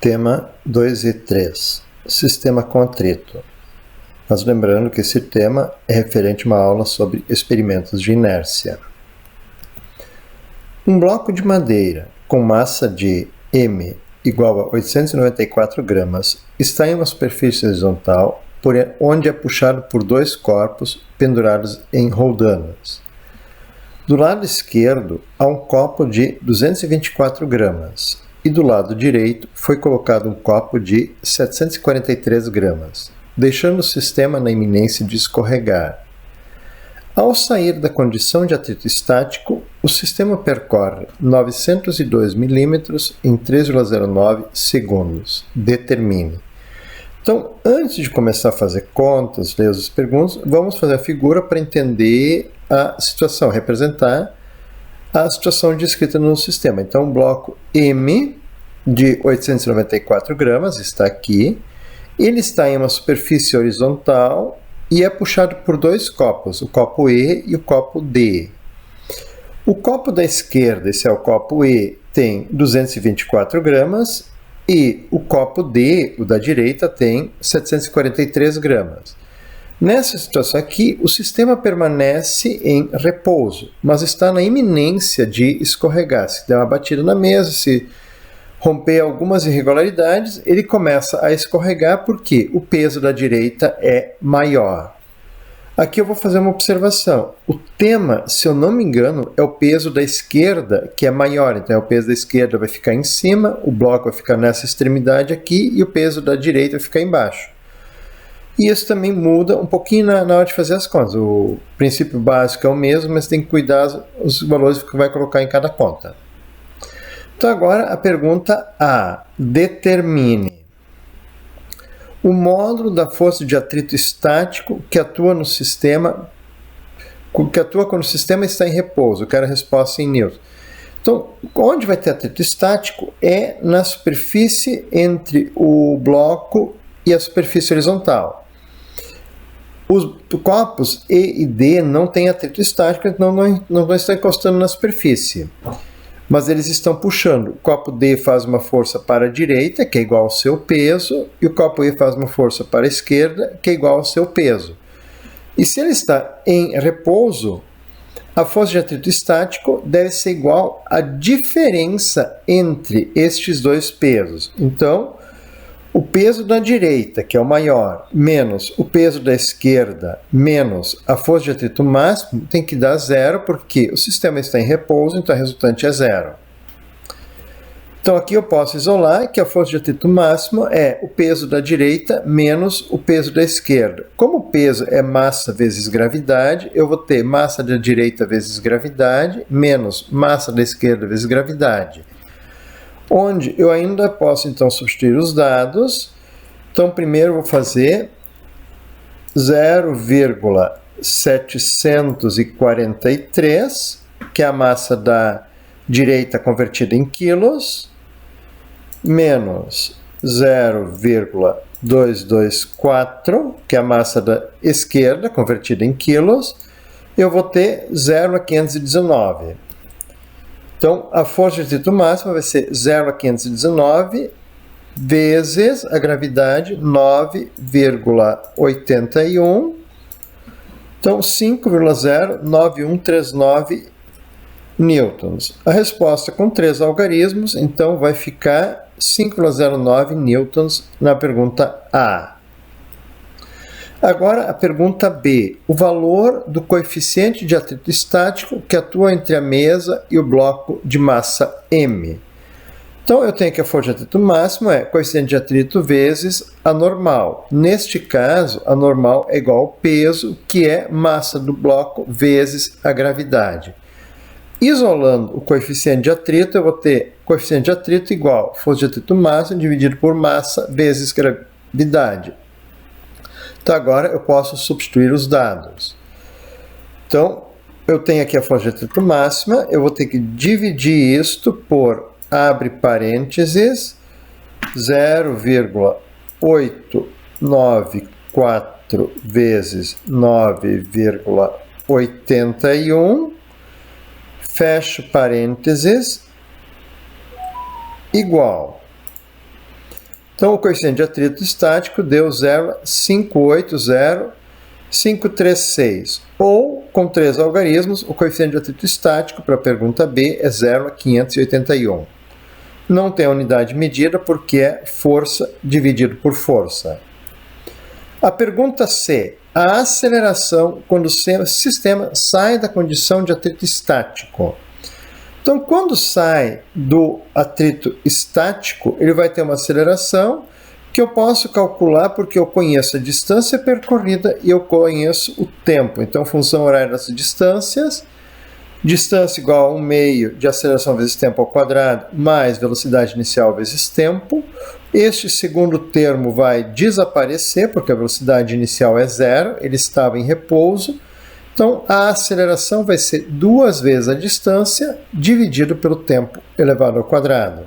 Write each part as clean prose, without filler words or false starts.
Tema 2 e 3. Sistema com atrito. Mas lembrando que esse tema é referente a uma aula sobre experimentos de inércia. Um bloco de madeira com massa de M igual a 894 gramas está em uma superfície horizontal por onde é puxado por dois corpos pendurados em roldanas. Do lado esquerdo há um copo de 224 gramas e do lado direito foi colocado um copo de 743 gramas, deixando o sistema na iminência de escorregar. Ao sair da condição de atrito estático, o sistema percorre 902 milímetros em 3,09 segundos. Determine. Então, antes de começar a fazer contas, ler as perguntas, vamos fazer a figura para entender a situação, representar a situação descrita no sistema. Então, o bloco M de 894 gramas está aqui. Ele está em uma superfície horizontal e é puxado por dois copos, o copo E e o copo D. O copo da esquerda, esse é o copo E, tem 224 gramas e o copo D, o da direita, tem 743 gramas. Nessa situação aqui, o sistema permanece em repouso, mas está na iminência de escorregar. Se der uma batida na mesa, se romper algumas irregularidades, ele começa a escorregar porque o peso da direita é maior. Aqui eu vou fazer uma observação. O tema, se eu não me engano, é o peso da esquerda que é maior. Então, o peso da esquerda vai ficar em cima, o bloco vai ficar nessa extremidade aqui e o peso da direita vai ficar embaixo. E isso também muda um pouquinho na hora de fazer as contas. O princípio básico é o mesmo, mas tem que cuidar os valores que vai colocar em cada conta. Então agora a pergunta A. Determine o módulo da força de atrito estático que atua no sistema, quando o sistema está em repouso. Eu quero a resposta em newton. Então, onde vai ter atrito estático é na superfície entre o bloco e a superfície horizontal. Os copos E e D não têm atrito estático, então não estão encostando na superfície. Mas eles estão puxando. O copo D faz uma força para a direita, que é igual ao seu peso, e o copo E faz uma força para a esquerda, que é igual ao seu peso. E se ele está em repouso, a força de atrito estático deve ser igual à diferença entre estes dois pesos. Então, o peso da direita, que é o maior, menos o peso da esquerda, menos a força de atrito máximo, tem que dar zero, porque o sistema está em repouso, então a resultante é zero. Então aqui eu posso isolar que a força de atrito máximo é o peso da direita menos o peso da esquerda. Como o peso é massa vezes gravidade, eu vou ter massa da direita vezes gravidade, menos massa da esquerda vezes gravidade. Onde eu ainda posso, então, substituir os dados. Então, primeiro eu vou fazer 0,743, que é a massa da direita convertida em quilos, menos 0,224, que é a massa da esquerda convertida em quilos, eu vou ter 0,519. Então, a força de atrito máxima vai ser 0,519 vezes a gravidade 9,81. Então, 5,09139 newtons. A resposta com 3 algarismos, então, vai ficar 5,09 newtons na pergunta A. Agora a pergunta B. O valor do coeficiente de atrito estático que atua entre a mesa e o bloco de massa M. Então eu tenho que a força de atrito máximo é coeficiente de atrito vezes a normal. Neste caso, a normal é igual ao peso, que é massa do bloco vezes a gravidade. Isolando o coeficiente de atrito, eu vou ter coeficiente de atrito igual a força de atrito máximo dividido por massa vezes gravidade. Então, agora eu posso substituir os dados. Então, eu tenho aqui a força de atrito máxima, eu vou ter que dividir isto por, abre parênteses, 0,894 vezes 9,81, fecho parênteses, igual Então, o coeficiente de atrito estático deu 0,580536. Ou, com 3 algarismos, o coeficiente de atrito estático para a pergunta B é 0,581. Não tem unidade medida porque é força dividido por força. A pergunta C. A aceleração quando o sistema sai da condição de atrito estático. Então, quando sai do atrito estático, ele vai ter uma aceleração que eu posso calcular porque eu conheço a distância percorrida e eu conheço o tempo. Então, função horária das distâncias, distância igual a 1/2 de aceleração vezes tempo ao quadrado, mais velocidade inicial vezes tempo. Este segundo termo vai desaparecer, porque a velocidade inicial é 0, ele estava em repouso. Então, a aceleração vai ser 2 vezes a distância dividido pelo tempo elevado ao quadrado.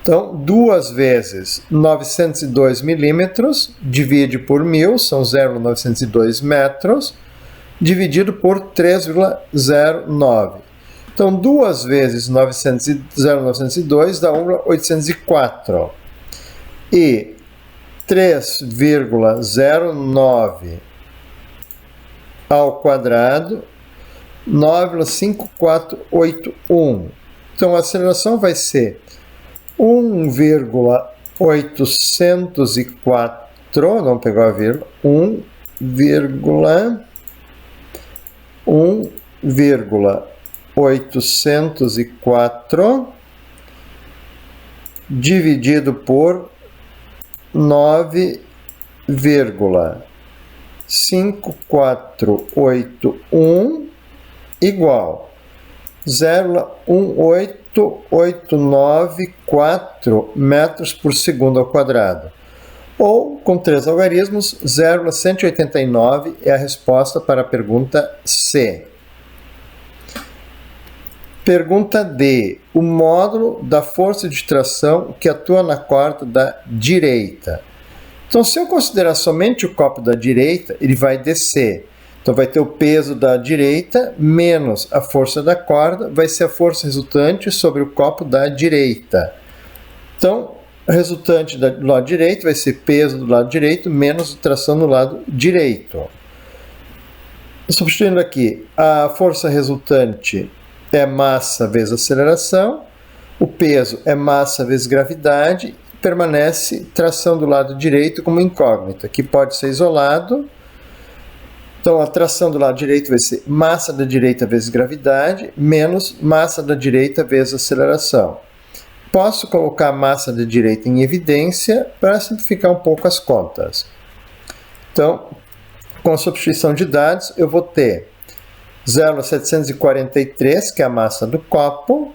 Então, 2 vezes 902 milímetros, divide por 1000, são 0,902 metros, dividido por 3,09. Então, 2 vezes 0,902 dá 1,804. E 3,09 ao quadrado, 9,5481. Então, a aceleração vai ser 1,804, não pegou a vírgula, 1,804 dividido por 9,5481 igual 0,18894 metros por segundo ao quadrado. Ou, com 3 algarismos, 0,189 é a resposta para a pergunta C. Pergunta D. O módulo da força de tração que atua na corda da direita. Então, se eu considerar somente o copo da direita, ele vai descer. Então, vai ter o peso da direita menos a força da corda, vai ser a força resultante sobre o copo da direita. Então, a resultante do lado direito vai ser peso do lado direito menos tração no lado direito. Substituindo aqui, a força resultante é massa vezes aceleração, o peso é massa vezes gravidade, permanece tração do lado direito como incógnita, que pode ser isolado. Então, a tração do lado direito vai ser massa da direita vezes gravidade, menos massa da direita vezes aceleração. Posso colocar a massa da direita em evidência para simplificar um pouco as contas. Então, com a substituição de dados, eu vou ter 0,743, que é a massa do copo,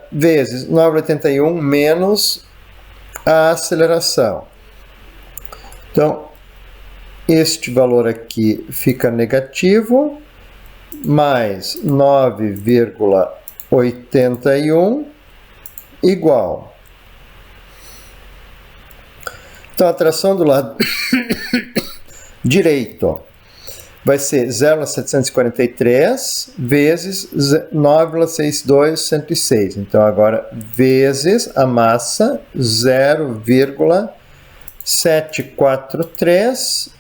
vezes 9,81 menos a aceleração. Então, este valor aqui fica negativo, mais 9,81 igual. Então, a tração do lado direito vai ser 0,743 vezes 9,62106. Então, agora, vezes a massa 0,743.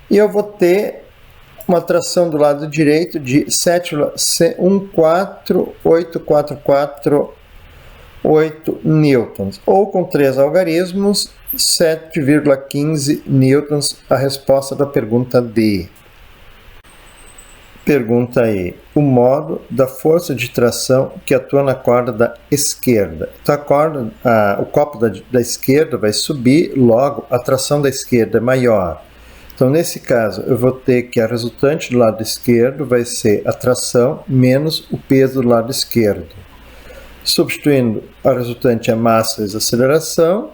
E eu vou ter uma tração do lado direito de 7,14844,8 newtons. Ou, com 3 algarismos, 7,15 newtons, a resposta da pergunta D. Pergunta E. O modo da força de tração que atua na corda da esquerda. Então, o copo da esquerda vai subir, logo a tração da esquerda é maior. Então, nesse caso, eu vou ter que a resultante do lado esquerdo vai ser a tração menos o peso do lado esquerdo. Substituindo a resultante é massa vezes aceleração,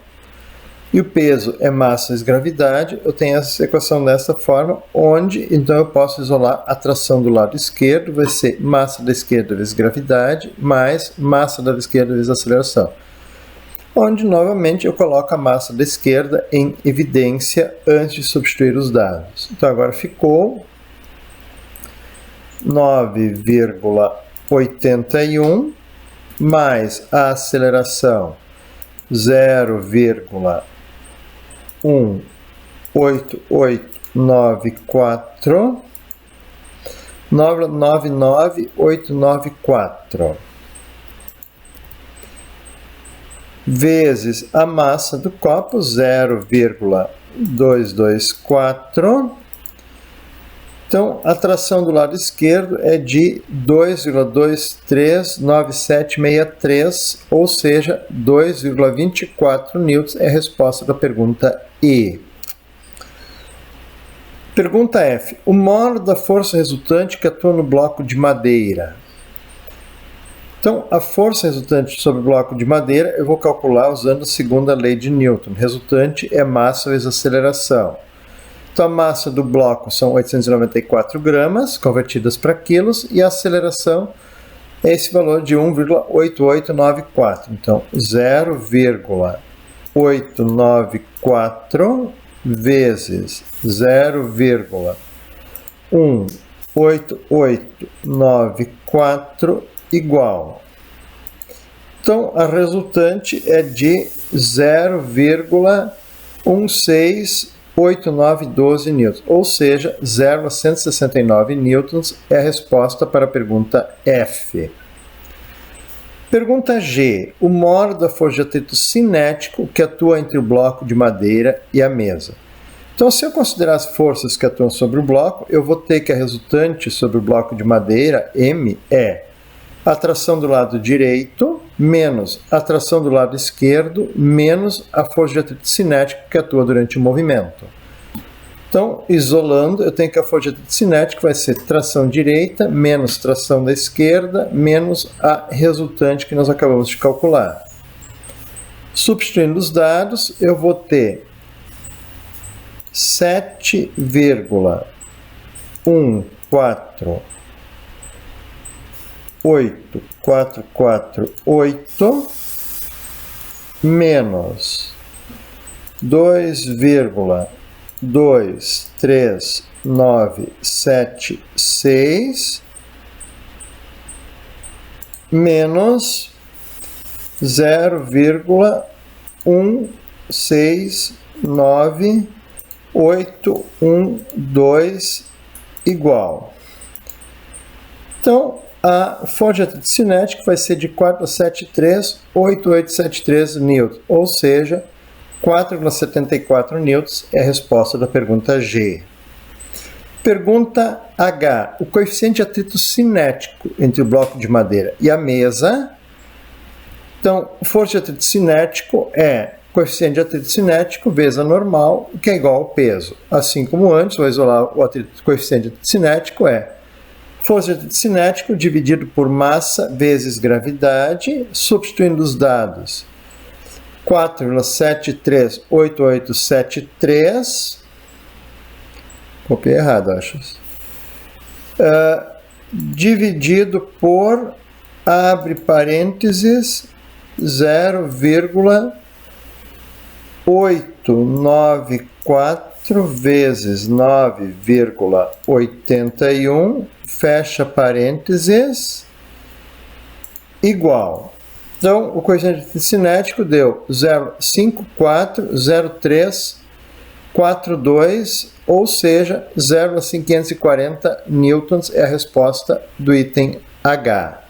e o peso é massa vezes gravidade, eu tenho essa equação dessa forma, onde então eu posso isolar a tração do lado esquerdo, vai ser massa da esquerda vezes gravidade, mais massa da esquerda vezes aceleração. Onde, novamente, eu coloco a massa da esquerda em evidência antes de substituir os dados. Então, agora ficou 9,81 mais a aceleração 0,18894 99894 vezes a massa do copo, 0,224. Então, a tração do lado esquerdo é de 2,239763, ou seja, 2,24 newtons é a resposta da pergunta E. Pergunta F. O módulo da força resultante que atua no bloco de madeira. Então, a força resultante sobre o bloco de madeira eu vou calcular usando a segunda lei de Newton. Resultante é massa vezes aceleração. Então, a massa do bloco são 894 gramas, convertidas para quilos, e a aceleração é esse valor de 1,8894. Então, 0,894 vezes 0,18894 igual. Então, a resultante é de 0,168912 newtons, ou seja, 0,169 newtons é a resposta para a pergunta F. Pergunta G. O módulo da força de atrito cinético que atua entre o bloco de madeira e a mesa. Então, se eu considerar as forças que atuam sobre o bloco, eu vou ter que a resultante sobre o bloco de madeira, M, é a tração do lado direito menos a tração do lado esquerdo menos a força de atrito cinético que atua durante o movimento. Então, isolando, eu tenho que a força de atrito cinético vai ser tração direita menos tração da esquerda menos a resultante que nós acabamos de calcular. Substituindo os dados, eu vou ter 7,14848 menos 2,23976 menos 0,169812 igual. Então, a força de atrito cinético vai ser de 4,738873 newtons, ou seja, 4,74 newtons é a resposta da pergunta G. Pergunta H. O coeficiente de atrito cinético entre o bloco de madeira e a mesa. Então, força de atrito cinético é coeficiente de atrito cinético vezes a normal, que é igual ao peso. Assim como antes, vou isolar o coeficiente de atrito cinético é força de atrito cinético dividido por massa vezes gravidade, substituindo os dados. 4,738873, copiei errado, acho. Dividido por, abre parênteses, 0,894 vezes 9,81, fecha parênteses, igual. Então, o coeficiente cinético deu 0,540342, ou seja, 0,540 newtons é a resposta do item H.